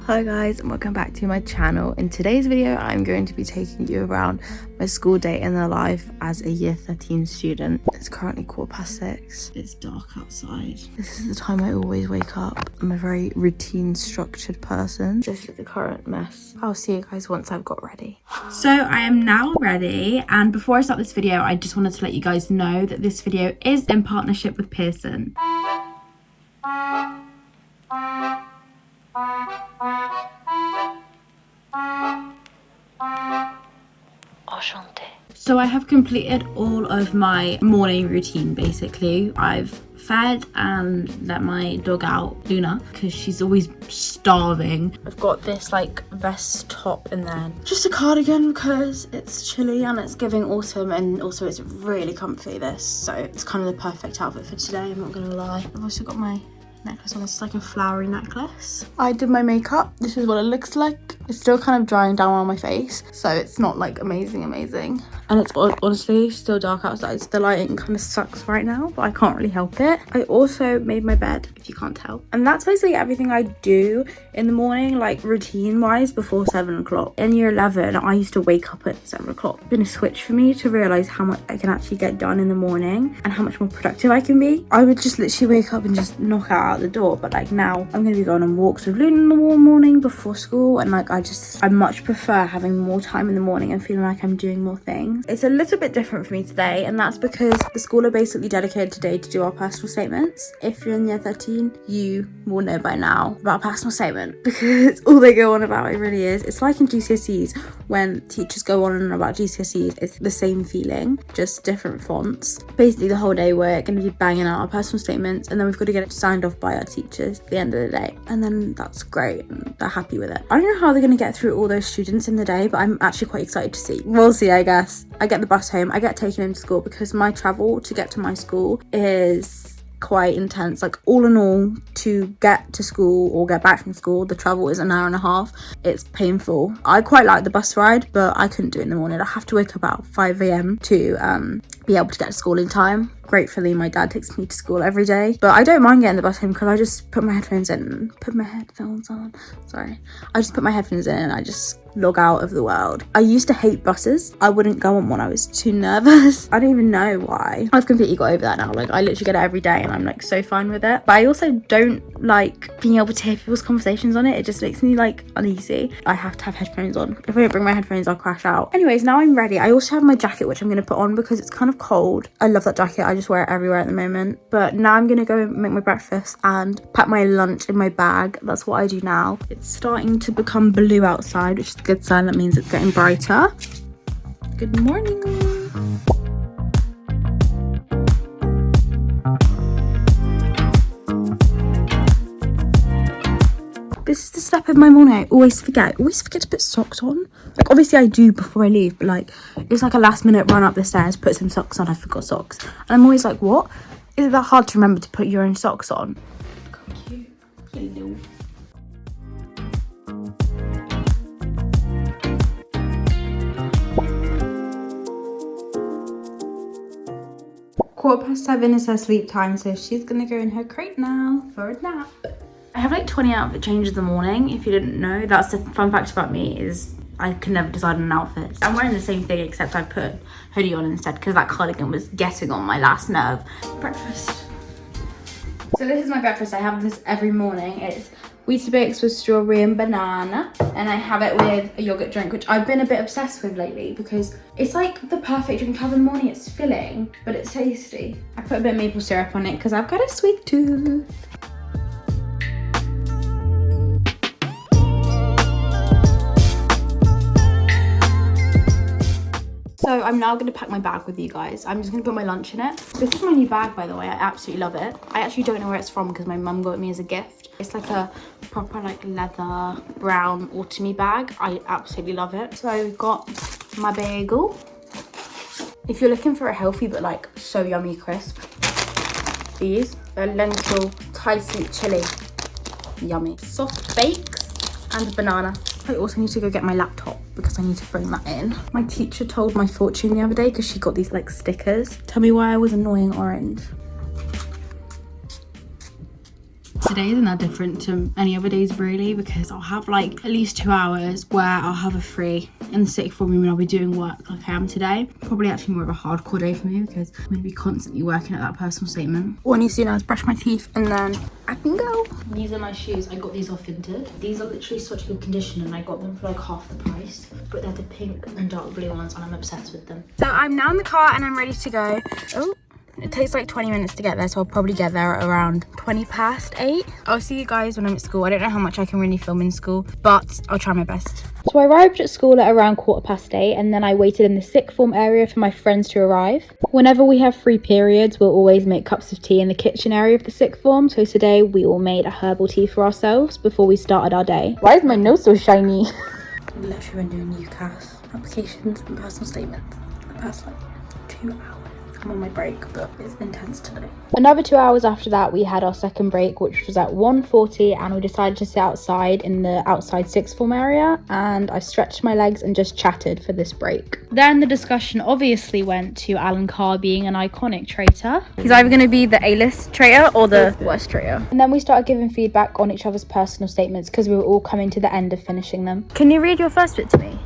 Hi guys, and welcome back to my channel. In today's video I'm going to be taking you around my school day in the life as a year 13 student. It's currently 6:15. It's dark outside. This is the time I always wake up. I'm a very routine structured person. This is the current mess. I'll see you guys once I've got ready. So I am now ready, and before I start this video I just wanted to let you guys know that this video is in partnership with Pearson. So I have completed all of my morning routine basically. I've fed and let my dog out, Luna, because she's always starving. I've got this like vest top and then just a cardigan because it's chilly and it's giving autumn, and also it's really comfy this, so it's kind of the perfect outfit for today, I'm not gonna lie. I've also got my necklace on. This is like a flowery necklace. I did my makeup. This is what it looks like. It's still kind of drying down on my face, so it's not like amazing, and it's honestly still dark outside, so the lighting kind of sucks right now, but I can't really help it. I also made my bed, if you can't tell, and that's basically everything I do in the morning, like routine wise, before 7 o'clock. In year 11 I used to wake up at 7 o'clock. It's been a switch for me to realize how much I can actually get done in the morning and how much more productive I can be. I would just literally wake up and just knock out the door, but like now I'm gonna be going on walks with Luna in the warm morning before school, and like I much prefer having more time in the morning and feeling like I'm doing more things. It's a little bit different for me today, and that's because the school are basically dedicated today to do our personal statements. If you're in year 13 you will know by now about personal statement, because all they go on about, it really is. It's like in GCSEs when teachers go on and on about GCSEs. It's the same feeling, just different fonts. Basically the whole day we're going to be banging out our personal statements, and then we've got to get it signed off by our teachers at the end of the day, and then that's great and they're happy with it. I don't know how they're going to get through all those students in the day, but I'm actually quite excited to see. We'll see, I guess. I get the bus home, I get taken into school because my travel to get to my school is quite intense. Like all in all, to get to school or get back from school, the travel is an hour and a half. It's painful. I quite like the bus ride, but I couldn't do it in the morning. I have to wake up about 5 a.m. to be able to get to school in time. Gratefully my dad takes me to school every day, but I don't mind getting the bus home because I just put my headphones in and I just put my headphones in and I just log out of the world. I used to hate buses. I wouldn't go on one. I was too nervous. I don't even know why. I've completely got over that now. Like I literally get it every day and I'm like so fine with it, but I also don't like being able to hear people's conversations on it. It just makes me like uneasy. I have to have headphones on. If I don't bring my headphones I'll crash out. Anyways, now I'm ready. I also have my jacket which I'm going to put on because it's kind of cold. I love that jacket. I just wear it everywhere at the moment. But now I'm gonna go make my breakfast and pack my lunch in my bag. That's what I do now. It's starting to become blue outside, which is a good sign. That means it's getting brighter. Good morning. This is the step of my morning I always forget. I always forget to put socks on. Like obviously I do before I leave, but like it's like a last minute run up the stairs, put some socks on, I forgot socks. And I'm always like, what? Is it that hard to remember to put your own socks on? Look how cute. Hello. Quarter past 7 is her sleep time, so she's gonna go in her crate now for a nap. I have like 20 outfit changes in the morning. If you didn't know, that's the fun fact about me, is I can never decide on an outfit. I'm wearing the same thing except I put hoodie on instead because that cardigan was getting on my last nerve. Breakfast. So this is my breakfast. I have this every morning. It's Weetabix with strawberry and banana, and I have it with a yogurt drink, which I've been a bit obsessed with lately because it's like the perfect drink to have in the morning. It's filling, but it's tasty. I put a bit of maple syrup on it because I've got a sweet tooth. So I'm now going to pack my bag with you guys. I'm just going to put my lunch in it. This is my new bag, by the way. I absolutely love it. I actually don't know where it's from because my mum got it me as a gift. It's like a proper like leather brown autumny bag. I absolutely love it. So we've got my bagel. If you're looking for a healthy but like so yummy crisp, these are lentil Thai sweet chili. Yummy. Soft bakes and banana. I also need to go get my laptop because I need to bring that in. My teacher told my fortune the other day because she got these like stickers. Tell me why I was annoying orange. Today isn't that different to any other days really, because I'll have like at least 2 hours where I'll have a free in the sixth form and I'll be doing work like I am today. Probably actually more of a hardcore day for me because I'm going to be constantly working at that personal statement. All I need to do now is brush my teeth and then I can go. These are my shoes. I got these off Vinted. These are literally such good condition and I got them for like half the price. But they're the pink and dark blue ones and I'm obsessed with them. So I'm now in the car and I'm ready to go. Oh. It takes like 20 minutes to get there, so I'll probably get there at around 8:20. I'll see you guys when I'm at school. I don't know how much I can really film in school, but I'll try my best. So I arrived at school at around 8:15 and then I waited in the sixth form area for my friends to arrive. Whenever we have free periods, we'll always make cups of tea in the kitchen area of the sixth form. So today we all made a herbal tea for ourselves before we started our day. Why is my nose so shiny? I've literally been doing UCAS applications and personal statements for the past like 2 hours. I'm on my break, but it's intense today. Another 2 hours after that, we had our second break, which was at 1:40, and we decided to sit outside in the outside sixth form area, and I stretched my legs and just chatted for this break. Then the discussion obviously went to Alan Carr being an iconic traitor. He's either going to be the A-list traitor or the worst traitor. And then we started giving feedback on each other's personal statements because we were all coming to the end of finishing them. Can you read your first bit to me?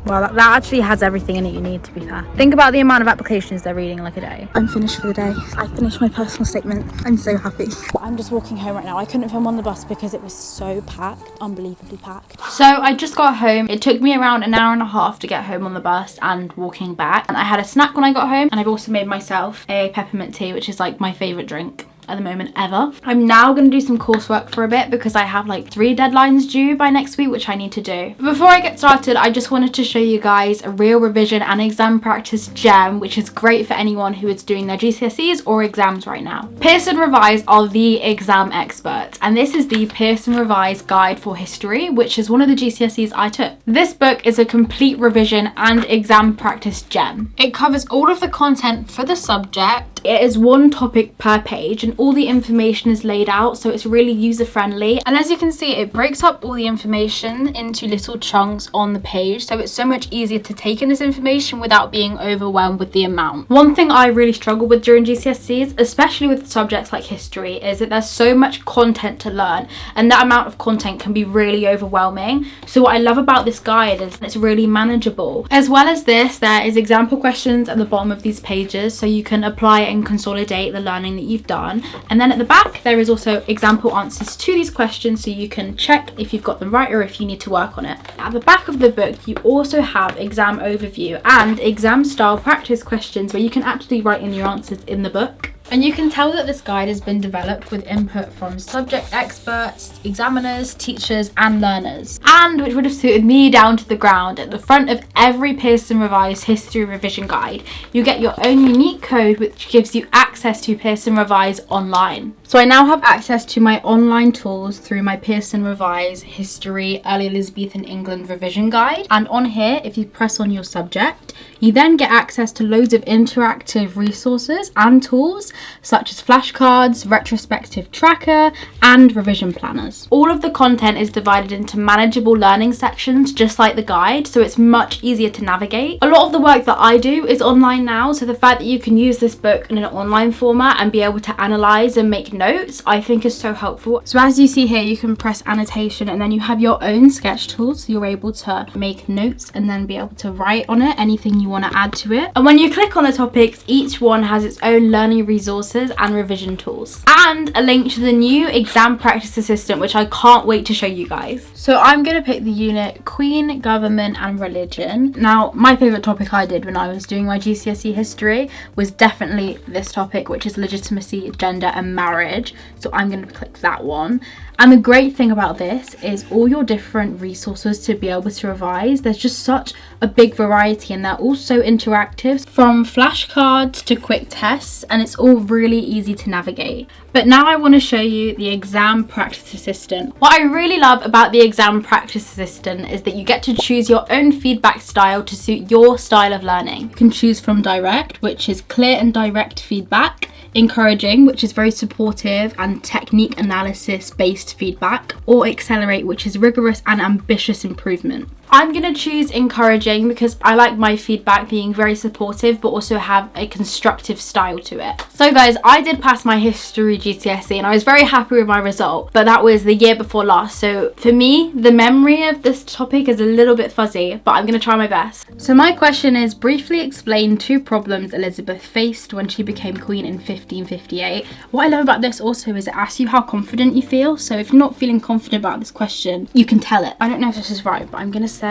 Well, that actually has everything in it you need, to be fair. Think about the amount of applications they're reading like a day. I'm finished for the day. I finished my personal statement. I'm so happy. I'm just walking home right now. I couldn't film on the bus because it was so packed, unbelievably packed. So I just got home. It took me around an hour and a half to get home on the bus and walking back. And I had a snack when I got home. And I've also made myself a peppermint tea, which is like my favorite drink at the moment ever. I'm now going to do some coursework for a bit because I have like 3 deadlines due by next week, which I need to do. But before I get started, I just wanted to show you guys a real revision and exam practice gem, which is great for anyone who is doing their GCSEs or exams right now. Pearson Revise are the exam experts, and this is the Pearson Revise Guide for History, which is one of the GCSEs I took. This book is a complete revision and exam practice gem. It covers all of the content for the subject. It is 1 topic per page and all the information is laid out, so it's really user friendly. And as you can see, it breaks up all the information into little chunks on the page, so it's so much easier to take in this information without being overwhelmed with the amount. One thing I really struggle with during GCSEs, especially with subjects like history, is that there's so much content to learn and that amount of content can be really overwhelming. So what I love about this guide is it's really manageable. As well as this, there is example questions at the bottom of these pages, so you can apply and consolidate the learning that you've done. And then at the back there is also example answers to these questions, so you can check if you've got them right or if you need to work on it. At the back of the book you also have exam overview and exam style practice questions where you can actually write in your answers in the book. And you can tell that this guide has been developed with input from subject experts, examiners, teachers and learners. And which would have suited me down to the ground, at the front of every Pearson Revise history revision guide, you get your own unique code which gives you access to Pearson Revise online. So I now have access to my online tools through my Pearson Revise History Early Elizabethan England revision guide. And on here, if you press on your subject, you then get access to loads of interactive resources and tools such as flashcards, retrospective tracker and revision planners. All of the content is divided into manageable learning sections just like the guide, so it's much easier to navigate. A lot of the work that I do is online now, so the fact that you can use this book in an online format and be able to analyse and make notes I think is so helpful. So as you see here, you can press annotation and then you have your own sketch tools, so you're able to make notes and then be able to write on it anything you want to add to it. And when you click on the topics, each one has its own learning resources and revision tools, and a link to the new exam practice assistant, which I can't wait to show you guys. So I'm going to pick the unit Queen, Government and Religion. Now my favourite topic I did when I was doing my GCSE history was definitely this topic, which is legitimacy, gender and marriage, so I'm going to click that one. And the great thing about this is all your different resources to be able to revise. There's just such a big variety and they're all so interactive, from flashcards to quick tests, and it's all really easy to navigate. But now I want to show you the exam practice assistant. What I really love about the exam practice assistant is that you get to choose your own feedback style to suit your style of learning. You can choose from direct, which is clear and direct feedback, encouraging, which is very supportive and technique analysis based feedback, or accelerate, which is rigorous and ambitious improvement. I'm gonna choose encouraging because I like my feedback being very supportive but also have a constructive style to it. So guys, I did pass my history GCSE and I was very happy with my result, but that was the year before last, so for me the memory of this topic is a little bit fuzzy, but I'm gonna try my best. So my question is, briefly explain 2 problems Elizabeth faced when she became queen in 1558. What I love about this also is it asks you how confident you feel, so if you're not feeling confident about this question, you can tell it. I don't know if this is right, but I'm gonna say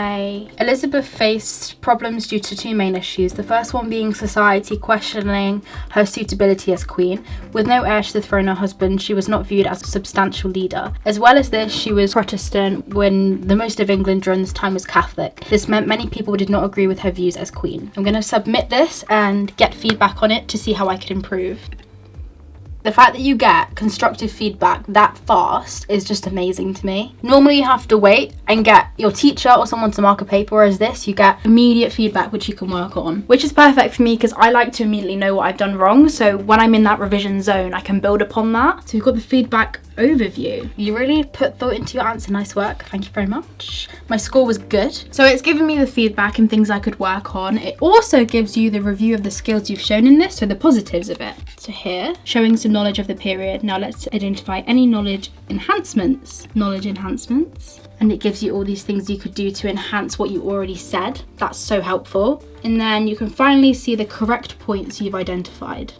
Elizabeth faced problems due to 2 main issues. The first one being society questioning her suitability as queen. With no heir to the throne or husband, she was not viewed as a substantial leader. As well as this, she was Protestant when the most of England during this time was Catholic. This meant many people did not agree with her views as queen. I'm gonna submit this and get feedback on it to see how I could improve. The fact that you get constructive feedback that fast is just amazing to me. Normally you have to wait and get your teacher or someone to mark a paper, whereas this you get immediate feedback which you can work on, which is perfect for me because I like to immediately know what I've done wrong, so when I'm in that revision zone I can build upon that. So you've got the feedback overview. You really put thought into your answer. Nice work, thank you very much. My score was good, so it's given me the feedback and things I could work on. It also gives you the review of the skills you've shown in this, so the positives of it. So here, showing some knowledge of the period. Now let's identify any knowledge enhancements. And it gives you all these things you could do to enhance what you already said. That's so helpful. And then you can finally see the correct points you've identified.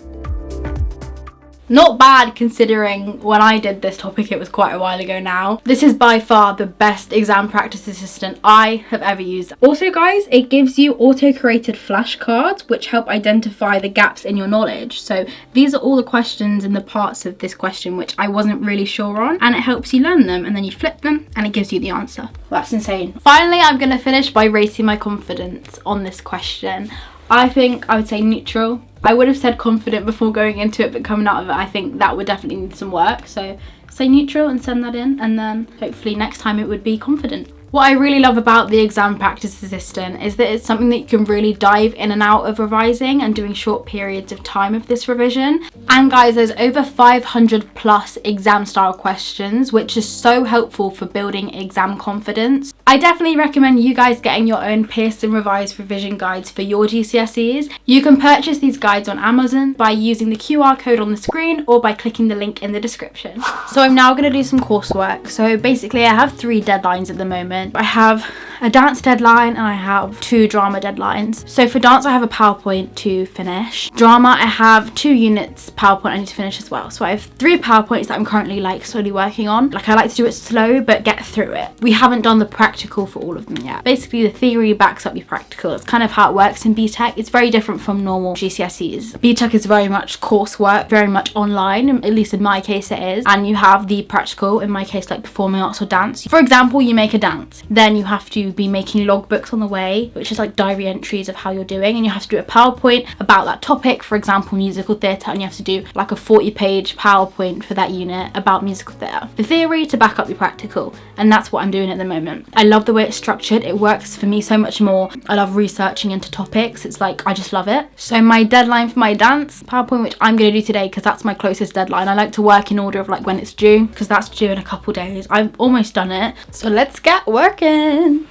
Not bad considering when I did this topic it was quite a while ago now. This is by far the best exam practice assistant I have ever used. Also guys, it gives you auto-created flashcards which help identify the gaps in your knowledge. So these are all the questions and the parts of this question which I wasn't really sure on, and it helps you learn them, and then you flip them and it gives you the answer. That's insane. Finally, I'm gonna finish by rating my confidence on this question. I think I would say neutral. I would have said confident before going into it, but coming out of it, I think that would definitely need some work. So say neutral and send that in, and then hopefully next time it would be confident. What I really love about the exam practice assistant is that it's something that you can really dive in and out of revising and doing short periods of time of this revision. And guys, there's over 500 plus exam style questions, which is so helpful for building exam confidence. I definitely recommend you guys getting your own Pearson revised revision guides for your GCSEs. You can purchase these guides on Amazon by using the QR code on the screen or by clicking the link in the description. So I'm now going to do some coursework. So basically I have 3 deadlines at the moment. I have a dance deadline and I have 2 drama deadlines. So for dance I have a PowerPoint to finish. Drama I have 2 units PowerPoint I need to finish as well. So I have 3 PowerPoints that I'm currently slowly working on. I like to do it slow but get through it. We haven't done the practical for all of them yet. Basically the theory backs up your practical. It's kind of how it works in BTEC. It's very different from normal GCSEs. BTEC is very much coursework, very much online, at least in my case it is. And you have the practical, in my case like performing arts or dance. For example, you make a dance. Then you have to be making logbooks on the way, which is like diary entries of how you're doing, and you have to do a PowerPoint about that topic, for example musical theatre, and you have to do like a 40-page PowerPoint for that unit about musical theatre. The theory to back up your practical, and that's what I'm doing at the moment. I love the way it's structured. It works for me so much more. I love researching into topics. It's like I just love it. So my deadline for my dance PowerPoint, which I'm going to do today because that's my closest deadline. I like to work in order of like when it's due, because that's due in a couple days. I've almost done it, so let's get working.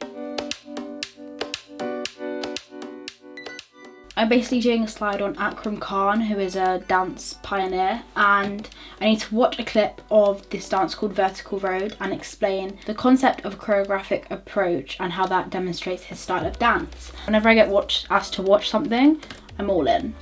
I'm basically doing a slide on Akram Khan, who is a dance pioneer, and I need to watch a clip of this dance called Vertical Road and explain the concept of a choreographic approach and how that demonstrates his style of dance. Whenever I get asked to watch something, I'm all in.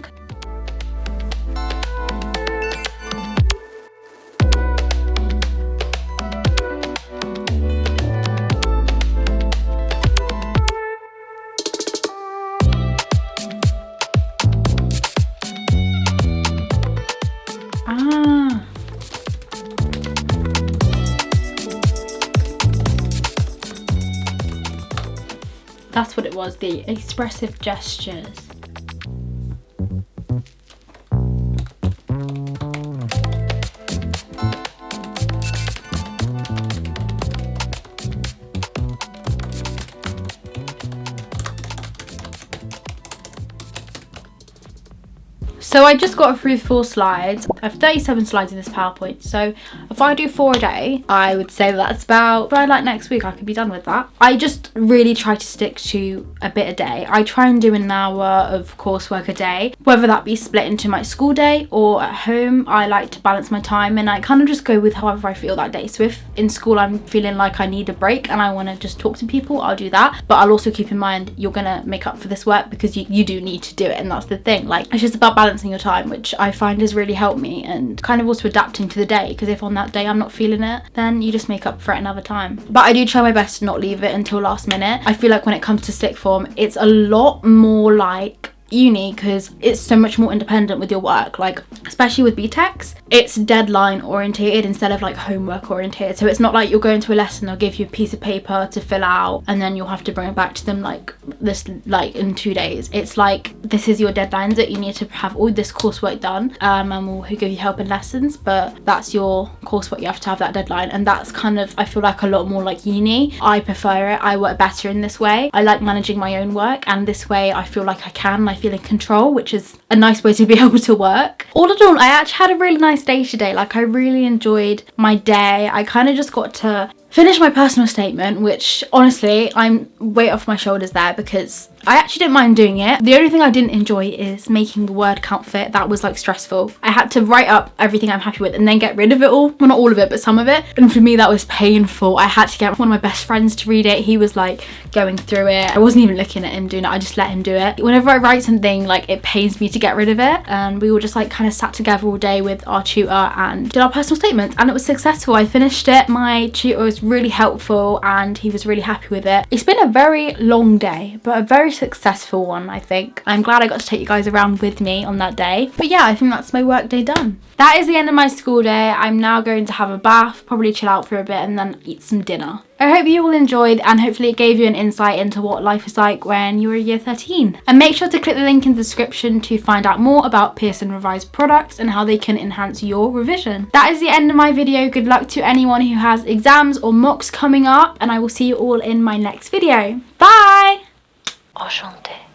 That's what it was, the expressive gestures. So I just got through 4 slides. I have 37 slides in this PowerPoint. So if I do 4 a day, I would say that's about, by like next week, I could be done with that. I just really try to stick to a bit a day. I try and do an hour of coursework a day, whether that be split into my school day or at home. I like to balance my time and I kind of just go with however I feel that day. So if in school I'm feeling like I need a break and I want to just talk to people, I'll do that. But I'll also keep in mind you're gonna make up for this work because you do need to do it, and that's the thing. Like, it's just about balancing your time, which I find has really helped me, and kind of also adapting to the day, because if on that day I'm not feeling it, then you just make up for it another time. But I do try my best to not leave it until last minute. I feel like when it comes to sixth form, it's a lot more like uni because it's so much more independent with your work, like especially with BTECs, it's deadline orientated instead of like homework orientated. So it's not like you're going to a lesson, they'll give you a piece of paper to fill out and then you'll have to bring it back to them like this, like in 2 days. It's like, this is your deadlines that you need to have all this coursework done, and we'll give you help in lessons, but that's your coursework, you have to have that deadline. And that's kind of, I feel like, a lot more like uni. I prefer it. I work better in this way. I like managing my own work, and this way I feel like I can, I feel in control, which is a nice way to be able to work. All in all, I actually had a really nice day today. Like, I really enjoyed my day. I kind of just got to finish my personal statement, which honestly, I'm weight off my shoulders there because I actually didn't mind doing it. The only thing I didn't enjoy is making the word count fit. That was like stressful. I had to write up everything I'm happy with and then get rid of it all. Well, not all of it, but some of it. And for me, that was painful. I had to get one of my best friends to read it. He was like going through it. I wasn't even looking at him doing it. I just let him do it. Whenever I write something, like, it pains me to get rid of it. And we all just like kind of sat together all day with our tutor and did our personal statements, and it was successful. I finished it. My tutor was really helpful and he was really happy with it. It's been a very long day, but a very successful one, I think. I'm glad I got to take you guys around with me on that day. But yeah, I think that's my work day done. That is the end of my school day. I'm now going to have a bath, probably chill out for a bit, and then eat some dinner. I hope you all enjoyed, and hopefully it gave you an insight into what life is like when you're a year 13. And make sure to click the link in the description to find out more about Pearson Revised products and how they can enhance your revision. That is the end of my video. Good luck to anyone who has exams or mocks coming up, and I will see you all in my next video. Bye! Enchanté.